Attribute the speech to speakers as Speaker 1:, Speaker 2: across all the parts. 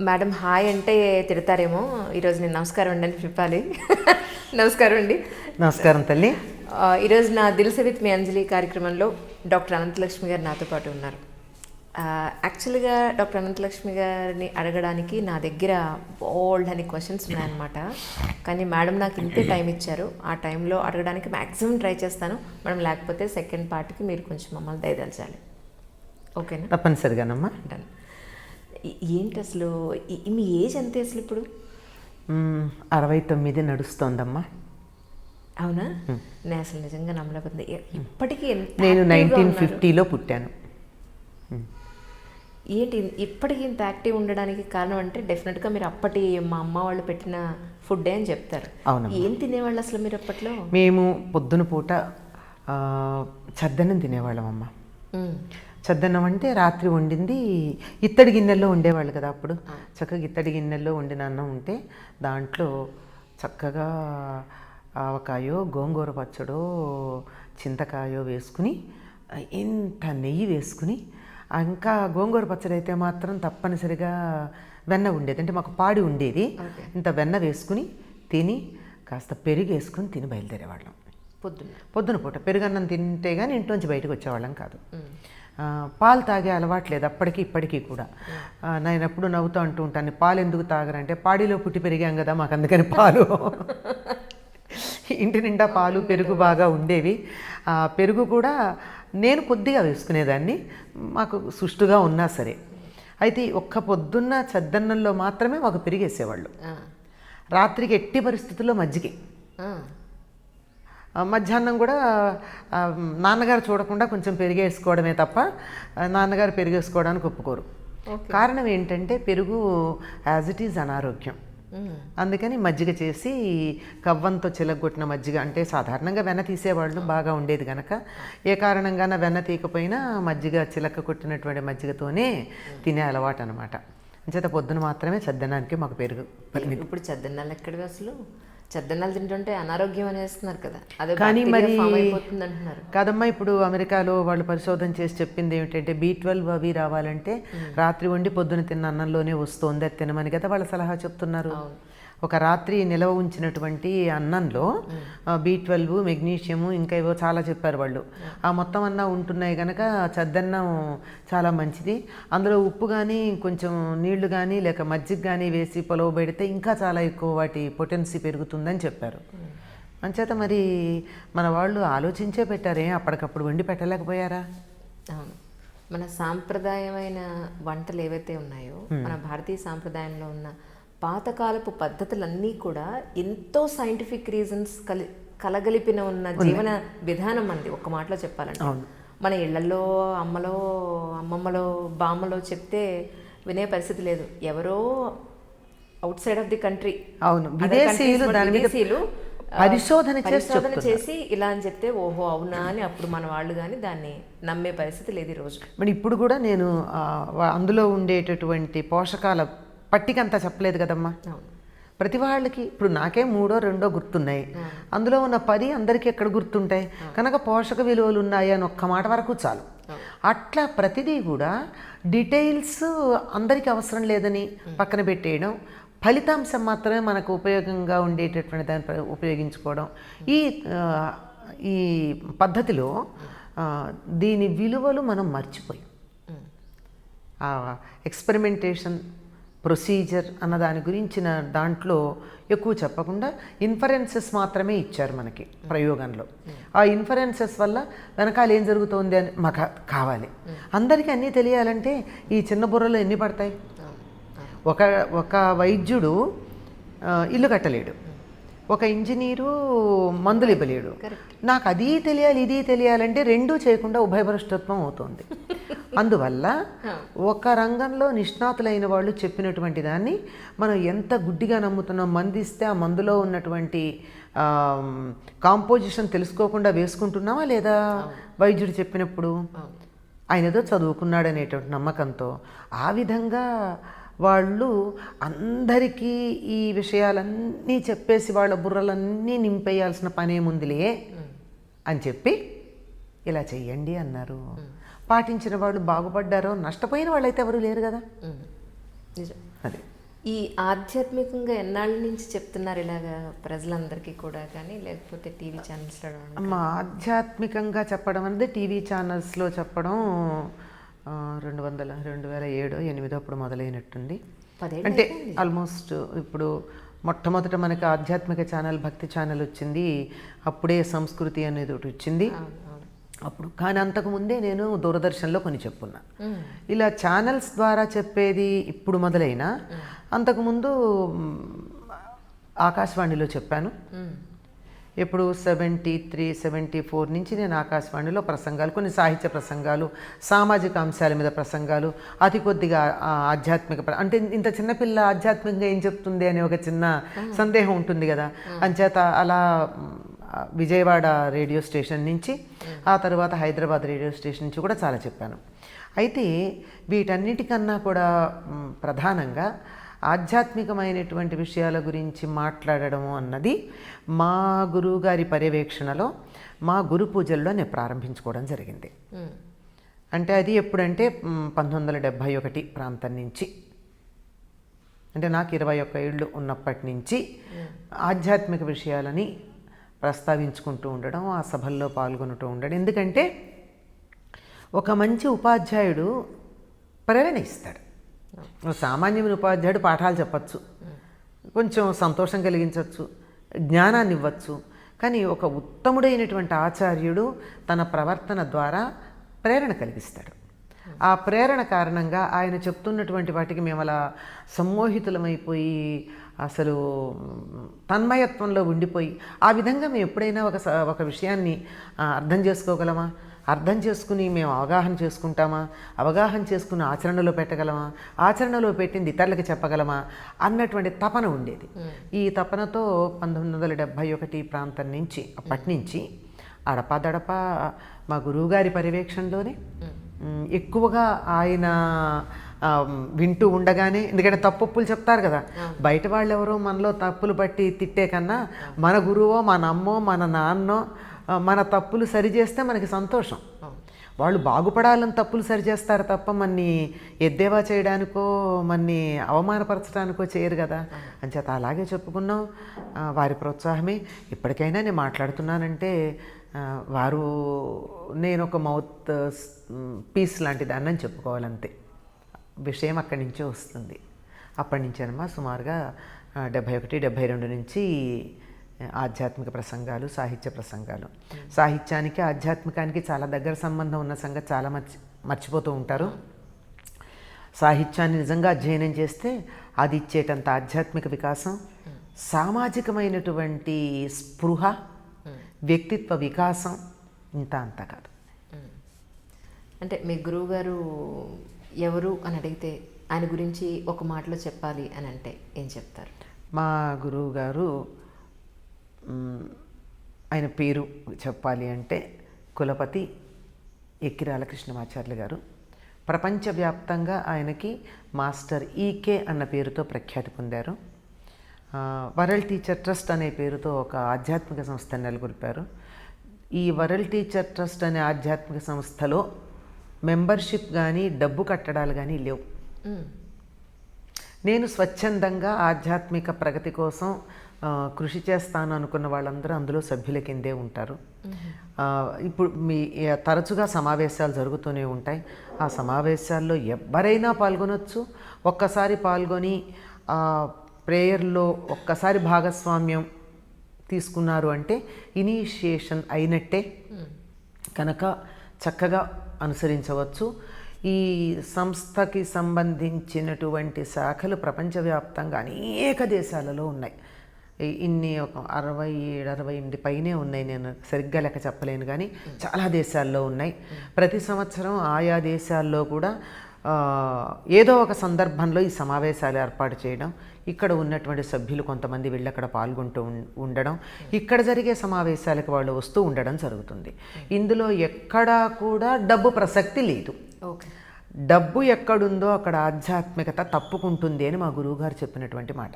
Speaker 1: Madam hi అంటే తిడతారేమో, ఈరోజు నేను నమస్కారం అండి అని చెప్పాలి. నమస్కారం అండి.
Speaker 2: నమస్కారం తల్లి.
Speaker 1: ఈరోజు నా దిల్ సే విత్ మీ అంజలి కార్యక్రమంలో డాక్టర్ అనంతలక్ష్మి గారు నాతో పాటు ఉన్నారు. యాక్చువల్గా డాక్టర్ అనంతలక్ష్మి గారిని అడగడానికి నా దగ్గర బోల్డ్ అని క్వశ్చన్స్ ఉన్నాయన్నమాట. కానీ మేడం నాకు ఇంతే టైం ఇచ్చారు. ఆ టైంలో అడగడానికి మ్యాక్సిమం ట్రై చేస్తాను మేడం. లేకపోతే సెకండ్ పార్ట్కి మీరు కొంచెం మమ్మల్ని దయదలచాలి, ఓకేనా?
Speaker 2: తప్పనిసరిగానమ్మా.
Speaker 1: డన్. ఏంటి అసలు మీ ఏజ్ అంతే అసలు ఇప్పుడు?
Speaker 2: 69 నడుస్తోందమ్మా.
Speaker 1: అవునా? నేను అసలు నిజంగా నమ్మలేకపోతుంది. ఇప్పటికీ
Speaker 2: నేను 1950లో పుట్టాను.
Speaker 1: ఏంటి ఇప్పటికీ ఇంత యాక్టివ్ ఉండడానికి కారణం అంటే డెఫినెట్గా మీరు అప్పటి మా అమ్మ వాళ్ళు పెట్టిన ఫుడ్డే అని చెప్తారు.
Speaker 2: అవును.
Speaker 1: ఏం తినేవాళ్ళు అసలు మీరు అప్పట్లో?
Speaker 2: మేము పొద్దున పూట చద్దన్నం తినేవాళ్ళం అమ్మ. చద్దన్నం అంటే రాత్రి వండింది ఇత్తడి గిన్నెల్లో ఉండేవాళ్ళు కదా అప్పుడు. చక్కగా ఇత్తడి గిన్నెల్లో వండిన అన్నం ఉంటే దాంట్లో చక్కగా ఆవకాయో గోంగూర పచ్చడో చింతకాయో వేసుకుని ఇంత నెయ్యి వేసుకుని, ఇంకా గోంగూర పచ్చడి అయితే మాత్రం తప్పనిసరిగా వెన్న ఉండేది, అంటే మాకు పాడి ఉండేది. ఇంత వెన్న వేసుకుని తిని కాస్త పెరుగు వేసుకుని తిని బయలుదేరేవాళ్ళం. పొద్దున పూట పెరుగన్నం తింటే కానీ ఇంట్లోంచి బయటకు వచ్చేవాళ్ళం కాదు. పాలు తాగే అలవాట్లేదు అప్పటికి ఇప్పటికీ కూడా. నేను ఎప్పుడు నవ్వుతూ అంటూ ఉంటాను, పాలు ఎందుకు తాగరంటే పాడిలో పుట్టి పెరిగాం కదా మాకు అందుకని పాలు. ఇంటి నిండా పాలు పెరుగు బాగా ఉండేవి. పెరుగు కూడా నేను కొద్దిగా వేసుకునేదాన్ని, మాకు సుష్టుగా ఉన్నా సరే. అయితే ఒక్క పొద్దున్న చద్దన్నంలో మాత్రమే మాకు పెరిగేసేవాళ్ళు. రాత్రికి ఎట్టి పరిస్థితుల్లో మజ్జిగే. మధ్యాహ్నం కూడా నాన్నగారు చూడకుండా కొంచెం పెరిగేసుకోవడమే తప్ప నాన్నగారు పెరిగేసుకోవడానికి ఒప్పుకోరు. కారణం ఏంటంటే పెరుగు యాజ్ ఇట్ ఈజ్ అనారోగ్యం. అందుకని మజ్జిగ చేసి కవ్వంతో చిలగొట్టిన మజ్జిగ, అంటే సాధారణంగా వెన్న తీసేవాళ్ళు బాగా ఉండేది కనుక ఏ కారణంగాన వెన్న తీయకపోయినా మజ్జిగ చిలక కొట్టినటువంటి మజ్జిగతోనే తినే అలవాటు అనమాట. అంచేత పొద్దున మాత్రమే చద్దనానికి మాకు పెరుగు.
Speaker 1: ఇప్పుడు చద్దన్నాలు ఎక్కడివి అసలు? చద్దన్నాలు తింటుంటే అనారోగ్యం అనేస్తున్నారు కదా, అదే
Speaker 2: కానీ మరి
Speaker 1: అయిపోతుంది అంటున్నారు
Speaker 2: కాదమ్మా. ఇప్పుడు అమెరికాలో వాళ్ళు పరిశోధన చేసి చెప్పింది ఏమిటంటే B12 అవి రావాలంటే రాత్రి వండి పొద్దున తిన్న అన్నంలోనే వస్తుంది, అది తినమని కదా వాళ్ళ సలహా చెప్తున్నారు. ఒక రాత్రి నిలవ ఉంచినటువంటి అన్నంలో B12 మెగ్నీషియము ఇంకా ఏవో చాలా చెప్పారు వాళ్ళు. ఆ మొత్తం అన్నా ఉంటున్నాయి కనుక చద్దన్నం చాలా మంచిది. అందులో ఉప్పు కానీ కొంచెం నీళ్లు కానీ లేక మజ్జిగ కానీ వేసి పొలవ పెడితే ఇంకా చాలా ఎక్కువ వాటి పొటెన్సీ పెరుగుతుందని చెప్పారు. అంచేత మరి మన వాళ్ళు ఆలోచించే పెట్టారే, అప్పటికప్పుడు వండి పెట్టలేకపోయారా?
Speaker 1: అవును. మన సాంప్రదాయమైన వంటలు ఏవైతే ఉన్నాయో, మన భారతీయ సాంప్రదాయంలో ఉన్న పాతకాలపు పద్ధతులన్నీ కూడా ఎంతో సైంటిఫిక్ రీజన్స్ కలగలిపిన ఉన్న జీవన విధానం అంది. ఒక్క మాటలో చెప్పాలంటే మన ఇళ్లలో అమ్మమ్మలో బామ్మలో చెప్తే వినే పరిస్థితి లేదు. ఎవరో out side of the country,
Speaker 2: విదేశీయులు పరిశోధన
Speaker 1: చేసి ఇలా అని చెప్తే ఓహో అవునా అని అప్పుడు మన వాళ్ళు కానీ దాన్ని నమ్మే పరిస్థితి లేదు ఈరోజు.
Speaker 2: మరి ఇప్పుడు కూడా నేను అందులో ఉండేటటువంటి పోషకాల పట్టికంతా చెప్పలేదు కదమ్మా. ప్రతి వాళ్ళకి ఇప్పుడు నాకే 3 or 2 గుర్తున్నాయి, అందులో ఉన్న 10 అందరికీ ఎక్కడ గుర్తుంటాయి కనుక పోషక విలువలు ఉన్నాయి అని ఒక్క మాట వరకు చాలు. అట్లా ప్రతిదీ కూడా డీటెయిల్స్ అందరికీ అవసరం లేదని పక్కన పెట్టేయడం, ఫలితాంశం మాత్రమే మనకు ఉపయోగంగా ఉండేటటువంటి దాన్ని ఉపయోగించుకోవడం. ఈ పద్ధతిలో దీని విలువలు మనం మర్చిపోయాం. ఎక్స్పెరిమెంటేషన్ ప్రొసీజర్ అన్న దాని గురించిన దాంట్లో ఎక్కువ చెప్పకుండా ఇన్ఫరెన్సెస్ మాత్రమే ఇచ్చారు మనకి ప్రయోగంలో. ఆ ఇన్ఫరెన్సెస్ వల్ల వెనకాల ఏం జరుగుతోంది అని మాకు కావాలి. అందరికీ అన్నీ తెలియాలంటే ఈ చిన్న బుర్రలో ఎన్ని పడతాయి? ఒక వైద్యుడు ఇల్లు కట్టలేడు, ఒక ఇంజనీరు మందులు ఇవ్వలేడు. నాకు అది తెలియాలి ఇది తెలియాలంటే రెండూ చేయకుండా ఉభయభ్రష్టత్వం అవుతుంది. అందువల్ల ఒక రంగంలో నిష్ణాతులైన వాళ్ళు చెప్పినటువంటి దాన్ని మనం ఎంత గుడ్డిగా నమ్ముతున్నాం. మందు ఇస్తే ఆ మందులో ఉన్నటువంటి కాంపోజిషన్ తెలుసుకోకుండా వేసుకుంటున్నామా లేదా? వైద్యుడు చెప్పినప్పుడు ఆయన ఏదో చదువుకున్నాడు అనేటువంటి నమ్మకంతో ఆ విధంగా వాళ్ళు అందరికీ ఈ విషయాలన్నీ చెప్పేసి వాళ్ళ బుర్రలన్నీ నింపేయాల్సిన పనేముందిలే అని చెప్పి ఇలా చెయ్యండి అన్నారు. పాటించిన వాళ్ళు బాగుపడ్డారో, నష్టపోయిన వాళ్ళైతే ఎవరు లేరు కదా.
Speaker 1: నిజం.
Speaker 2: అది.
Speaker 1: ఈ ఆధ్యాత్మికంగా ఎన్నాళ్ళ నుంచి చెప్తున్నారు ఇలాగా ప్రజలందరికీ కూడా, కానీ లేకపోతే టీవీ ఛానల్స్లో?
Speaker 2: అమ్మ, ఆధ్యాత్మికంగా చెప్పడం అనేది టీవీ ఛానల్స్లో చెప్పడం 2007-2008 అప్పుడు మొదలైనట్టుంది. అంటే ఆల్మోస్ట్ ఇప్పుడు మొట్టమొదట మనకి ఆధ్యాత్మిక ఛానల్ భక్తి ఛానల్ వచ్చింది, అప్పుడే సంస్కృతి అనేది ఒకటి వచ్చింది అప్పుడు. కానీ అంతకుముందే నేను దూరదర్శన్లో కొన్ని చెప్పున్నా. ఇలా ఛానల్స్ ద్వారా చెప్పేది ఇప్పుడు మొదలైనా అంతకుముందు ఆకాశవాణిలో చెప్పాను. ఎప్పుడు 73-74 నుంచి నేను ఆకాశవాణిలో ప్రసంగాలు, కొన్ని సాహిత్య ప్రసంగాలు, సామాజిక అంశాల మీద ప్రసంగాలు, అతి కొద్దిగా ఆధ్యాత్మిక అంటే ఇంత చిన్నపిల్ల ఆధ్యాత్మికంగా ఏం చెప్తుంది అనే ఒక చిన్న సందేహం ఉంటుంది కదా. అంచేత అలా విజయవాడ రేడియో స్టేషన్ నుంచి, ఆ తర్వాత హైదరాబాద్ రేడియో స్టేషన్ నుంచి కూడా చాలా చెప్పాను. అయితే వీటన్నిటికన్నా కూడా ప్రధానంగా ఆధ్యాత్మికమైనటువంటి విషయాల గురించి మాట్లాడడము అన్నది మా గురువుగారి పర్యవేక్షణలో, మా గురు పూజల్లో నేను ప్రారంభించుకోవడం జరిగింది. అంటే అది ఎప్పుడంటే 1971 ప్రాంతం నుంచి, అంటే నాకు 21 ఏళ్ళు ఉన్నప్పటి నుంచి ఆధ్యాత్మిక విషయాలని ప్రస్తావించుకుంటూ ఉండడం, ఆ సభల్లో పాల్గొంటూ ఉండడం. ఎందుకంటే ఒక మంచి ఉపాధ్యాయుడు ప్రేరణ ఇస్తాడు. సామాన్యమైన ఉపాధ్యాయుడు పాఠాలు చెప్పచ్చు, కొంచెం సంతోషం కలిగించవచ్చు, జ్ఞానాన్ని ఇవ్వచ్చు. కానీ ఒక ఉత్తముడైనటువంటి ఆచార్యుడు తన ప్రవర్తన ద్వారా ప్రేరణ కలిగిస్తాడు. ఆ ప్రేరణ కారణంగా ఆయన చెప్తున్నటువంటి వాటికి మేము అలా సమ్మోహితులమైపోయి అసలు తన్మయత్వంలో ఉండిపోయి, ఆ విధంగా మేము ఎప్పుడైనా ఒక విషయాన్ని అర్థం చేసుకోగలమా, అర్థం చేసుకుని మేము అవగాహన చేసుకుంటామా, అవగాహన చేసుకుని ఆచరణలో పెట్టగలమా, ఆచరణలో పెట్టింది ఇతరులకి చెప్పగలమా అన్నటువంటి తపన ఉండేది. ఈ తపనతో 1971 ప్రాంతం నుంచి, అప్పటి నుంచి అడపాదడప మా గురువుగారి పర్యవేక్షణలోనే ఎక్కువగా ఆయన వింటూ ఉండగానే, ఎందుకంటే తప్పులు చెప్తారు కదా, బయట వాళ్ళు ఎవరో మనలో తప్పులు బట్టి తిట్టే కన్నా మన గురువో, మన అమ్మో, మన నాన్నో మన తప్పులు సరిచేస్తే మనకి సంతోషం. వాళ్ళు బాగుపడాలని తప్పులు సరిచేస్తారు తప్ప మన్ని ఎద్దేవా చేయడానికో మన్ని అవమానపరచడానికో చేయరు కదా. అంచేత అలాగే చెప్పుకున్నాం. వారి ప్రోత్సాహమే ఇప్పటికైనా నేను మాట్లాడుతున్నానంటే వారు, నేను ఒక మౌత్ పీస్ లాంటిది అన్నని చెప్పుకోవాలంతే. విషయం అక్కడి నుంచే వస్తుంది. అప్పటి నుంచేనమ్మా సుమారుగా 71-72 నుంచి ఆధ్యాత్మిక ప్రసంగాలు, సాహిత్య ప్రసంగాలు. సాహిత్యానికి ఆధ్యాత్మికానికి చాలా దగ్గర సంబంధం ఉన్న సంగతి చాలా మర్చిపోతూ ఉంటారు. సాహిత్యాన్ని నిజంగా అధ్యయనం చేస్తే అది ఇచ్చేటంత ఆధ్యాత్మిక వికాసం, సామాజికమైనటువంటి స్పృహ, వ్యక్తిత్వ వికాసం ఇంత అంతా కాదు.
Speaker 1: అంటే మీ గురువుగారు ఎవరు అని అడిగితే ఆయన గురించి ఒక మాటలో చెప్పాలి అని అంటే ఏం చెప్తారు?
Speaker 2: మా గురువు గారు, ఆయన పేరు చెప్పాలి అంటే కులపతి ఎక్కిరాల కృష్ణమాచార్యులు గారు. ప్రపంచవ్యాప్తంగా ఆయనకి మాస్టర్ ఈకే అన్న పేరుతో ప్రఖ్యాతి పొందారు. వరల్డ్ టీచర్ ట్రస్ట్ అనే పేరుతో ఒక ఆధ్యాత్మిక సంస్థను నెలకొల్పారు. ఈ వరల్డ్ టీచర్ ట్రస్ట్ అనే ఆధ్యాత్మిక సంస్థలో మెంబర్షిప్ కానీ డబ్బు కట్టడాలు కానీ లేవు. నేను స్వచ్ఛందంగా ఆధ్యాత్మిక ప్రగతి కోసం కృషి చేస్తాను అనుకున్న వాళ్ళందరూ అందులో సభ్యుల కిందే ఉంటారు. ఇప్పుడు తరచుగా సమావేశాలు జరుగుతూనే ఉంటాయి. ఆ సమావేశాల్లో ఎవరైనా పాల్గొనవచ్చు. ఒక్కసారి పాల్గొని ప్రేయర్లో ఒక్కసారి భాగస్వామ్యం తీసుకున్నారు అంటే ఇనీషియేషన్ అయినట్టే కనుక చక్కగా అనుసరించవచ్చు. ఈ సంస్థకి సంబంధించినటువంటి శాఖలు ప్రపంచవ్యాప్తంగా అనేక దేశాలలో ఉన్నాయి. ఇన్ని ఒక 67-68 పైనే ఉన్నాయి. నేను సరిగ్గా లెక్క చెప్పలేను కానీ చాలా దేశాల్లో ఉన్నాయి. ప్రతి సంవత్సరం ఆయా దేశాల్లో కూడా ఏదో ఒక సందర్భంలో ఈ సమావేశాలు ఏర్పాటు చేయడం, ఇక్కడ ఉన్నటువంటి సభ్యులు కొంతమంది వెళ్ళి అక్కడ పాల్గొంటూ ఉండడం, ఇక్కడ జరిగే సమావేశాలకు వాళ్ళు వస్తూ ఉండడం జరుగుతుంది. ఇందులో ఎక్కడా కూడా డబ్బు ప్రసక్తి లేదు. డబ్బు ఎక్కడుందో అక్కడ ఆధ్యాత్మికత తప్పుకుంటుంది అని మా గురువుగారు చెప్పినటువంటి మాట.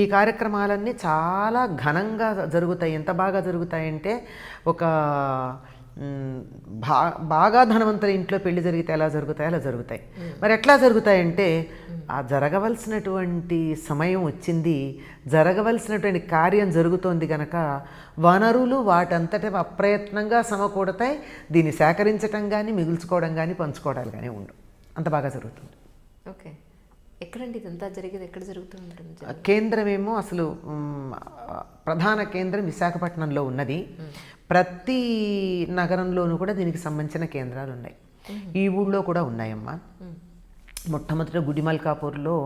Speaker 2: ఈ కార్యక్రమాలన్నీ చాలా ఘనంగా జరుగుతాయి. ఎంత బాగా జరుగుతాయంటే ఒక బాగా ధనవంతుల ఇంట్లో పెళ్లి జరిగితే ఎలా జరుగుతాయి అలా జరుగుతాయి. మరి ఎట్లా జరుగుతాయంటే ఆ జరగవలసినటువంటి సమయం వచ్చింది, జరగవలసినటువంటి కార్యం జరుగుతోంది కనుక వనరులు వాటంతట అప్రయత్నంగా సమకూడతాయి. దీన్ని సేకరించడం కానీ మిగుల్చుకోవడం కానీ పంచుకోవడాలు కానీ ఉండవు. అంత బాగా జరుగుతుంది.
Speaker 1: ఓకే, ఎక్కడండి ఇదంతా జరిగేది? ఎక్కడ జరుగుతూ ఉంటుంది?
Speaker 2: కేంద్రమేమో అసలు ప్రధాన కేంద్రం విశాఖపట్నంలో ఉన్నది. ప్రతి నగరంలోనూ కూడా దీనికి సంబంధించిన కేంద్రాలు ఉన్నాయి. ఈ ఊళ్ళో కూడా ఉన్నాయమ్మా. మొట్టమొదట గుడిమల్కాపూర్లో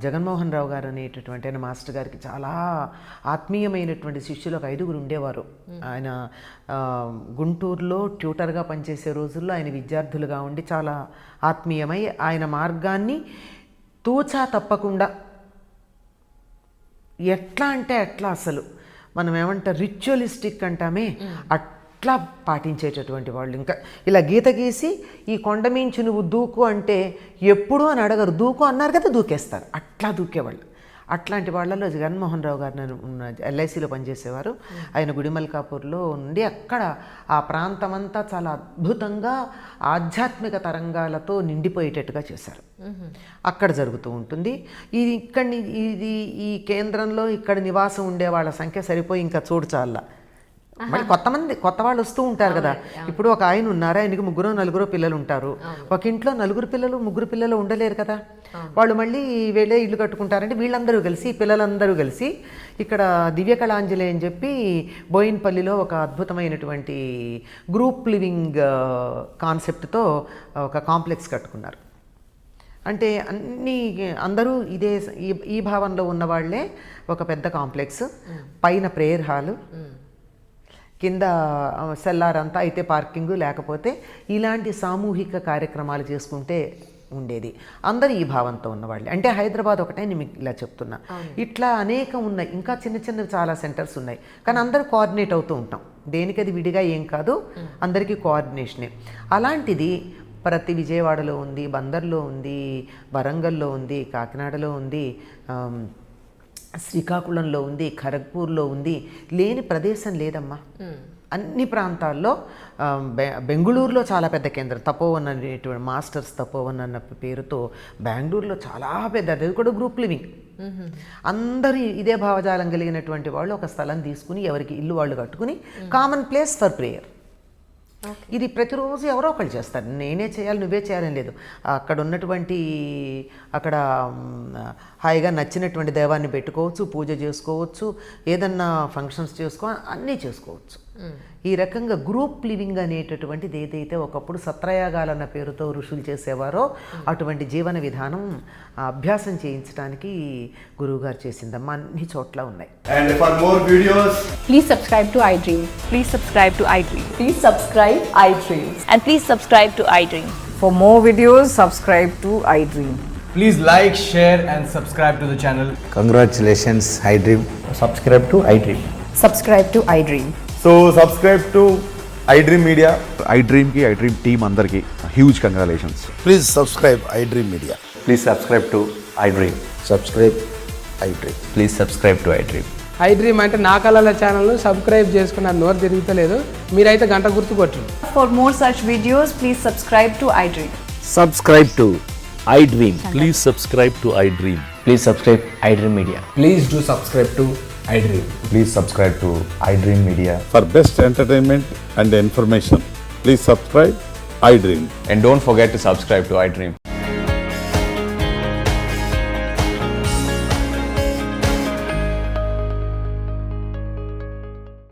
Speaker 2: జగన్మోహన్ రావు గారు అనేటటువంటి ఆయన మాస్టర్ గారికి చాలా ఆత్మీయమైనటువంటి శిష్యులు ఒక 5గురు ఉండేవారు. ఆయన గుంటూరులో ట్యూటర్గా పనిచేసే రోజుల్లో ఆయన విద్యార్థులుగా ఉండి చాలా ఆత్మీయమై ఆయన మార్గాన్ని తూచా తప్పకుండా ఎట్లా అంటే అట్లా అసలు మనం ఏమంటా రిచువలిస్టిక్ అంటామే అట్లా పాటించేటటువంటి వాళ్ళు. ఇంకా ఇలా గీత గీసి ఈ కొండ మించి నువ్వు దూకు అంటే ఎప్పుడు అని అడగరు, దూకు అన్నారు కదా దూకేస్తారు. అట్లా దూకేవాళ్ళు. అట్లాంటి వాళ్ళలో జగన్మోహన్ రావు గారు ఎల్ఐసిలో పనిచేసేవారు. ఆయన గుడిమల్కాపూర్లో ఉండి అక్కడ ఆ ప్రాంతమంతా చాలా అద్భుతంగా ఆధ్యాత్మిక తరంగాలతో నిండిపోయేటట్టుగా చేశారు. అక్కడ జరుగుతూ ఉంటుంది. ఈ కేంద్రంలో ఇక్కడ నివాసం ఉండే వాళ్ళ సంఖ్య సరిపోయి ఇంకా చూడు చాలా. మళ్ళీ కొత్త వాళ్ళు వస్తూ ఉంటారు కదా. ఇప్పుడు ఒక ఆయన ఉన్నారు, ఆయనకి 3-4 పిల్లలు ఉంటారు. ఒక ఇంట్లో 4 పిల్లలు 3 పిల్లలు ఉండలేరు కదా. వాళ్ళు మళ్ళీ వీళ్ళే ఇల్లు కట్టుకుంటారంటే వీళ్ళందరూ కలిసి పిల్లలందరూ కలిసి ఇక్కడ దివ్యకళాంజలి అని చెప్పి బోయిన్పల్లిలో ఒక అద్భుతమైనటువంటి గ్రూప్ లివింగ్ కాన్సెప్ట్తో ఒక కాంప్లెక్స్ కట్టుకున్నారు. అంటే అందరూ ఈ భావంలో ఉన్నవాళ్లే ఒక పెద్ద కాంప్లెక్స్, పైన ప్రేయర్ హాలు, కింద సెల్లార్ అంతా అయితే పార్కింగు, లేకపోతే ఇలాంటి సామూహిక కార్యక్రమాలు చేసుకుంటే ఉండేది. అందరూ ఈ భావంతో ఉన్నవాళ్ళే. అంటే హైదరాబాద్ ఒకటే నేను మీకు ఇలా చెప్తున్నా. ఇట్లా అనేకం ఉన్నాయి, ఇంకా చిన్న చిన్నవి చాలా సెంటర్స్ ఉన్నాయి. కానీ అందరూ కోఆర్డినేట్ అవుతూ ఉంటాం. దేనికది విడిగా ఏం కాదు, అందరికీ కోఆర్డినేషనే. అలాంటిది ప్రతి విజయవాడలో ఉంది, బందర్లో ఉంది, వరంగల్లో ఉంది, కాకినాడలో ఉంది, శ్రీకాకుళంలో ఉంది, ఖరగ్పూర్లో ఉంది. లేని ప్రదేశం లేదమ్మా. అన్ని ప్రాంతాల్లో. బెంగుళూరులో చాలా పెద్ద కేంద్రం, తపోవన్ అనేటువంటి మాస్టర్స్ తపోవన్ అన్న పేరుతో బెంగళూరులో చాలా పెద్ద, అది కూడా గ్రూప్ లివింగ్. అందరూ ఇదే భావజాలం కలిగినటువంటి వాళ్ళు ఒక స్థలం తీసుకుని ఎవరికి ఇల్లు వాళ్ళు కట్టుకుని కామన్ ప్లేస్ ఫర్ ప్రేయర్. ఇది ప్రతిరోజు ఎవరో ఒకళ్ళు చేస్తారు. నేనే చేయాలి నువ్వే చేయాలని లేదు. అక్కడ హాయిగా నచ్చినటువంటి దేవాన్ని పెట్టుకోవచ్చు, పూజ చేసుకోవచ్చు, ఏదన్నా ఫంక్షన్స్ అన్నీ చేసుకోవచ్చు. ఈ రకంగా గ్రూప్ లివింగ్ అనేటటువంటిది ఏదైతే ఒకప్పుడు సత్రయాగాలన్న పేరుతో ఋషులు చేసేవారో అటువంటి జీవన విధానం అభ్యాసం చేయించడానికి గురువుగారు చేసిందమ్మా. అన్ని చోట్ల ఉన్నాయి.
Speaker 3: And for more videos,
Speaker 4: please subscribe to iDream.
Speaker 5: Please subscribe to iDream.
Speaker 4: Please subscribe iDream.
Speaker 5: And please subscribe to iDream.
Speaker 4: For more videos, subscribe to iDream.
Speaker 3: please like, share and subscribe to the channel.
Speaker 6: Congratulations, iDream.
Speaker 7: Subscribe to iDream.
Speaker 4: Subscribe to iDream.
Speaker 3: So subscribe to iDream Media.
Speaker 8: iDream ki iDream team andarki huge congratulations.
Speaker 6: Please subscribe iDream Media.
Speaker 7: Please subscribe to iDream.
Speaker 6: Subscribe iDream.
Speaker 7: Please subscribe to iDream.
Speaker 9: iDream అంటే నా కళల channel subscribe చేసుకున్న నోరు తిరుగుతలేదు. మీరైతే గంట గుర్తు కొట్టండి.
Speaker 5: For more such videos, please subscribe to iDream.
Speaker 10: Subscribe to iDream. Please subscribe to iDream.
Speaker 7: Please subscribe iDream Media.
Speaker 3: Please do subscribe to iDream.
Speaker 6: Please subscribe to iDream Media.
Speaker 8: For best entertainment and information, please subscribe iDream.
Speaker 7: And don't forget to subscribe to iDream.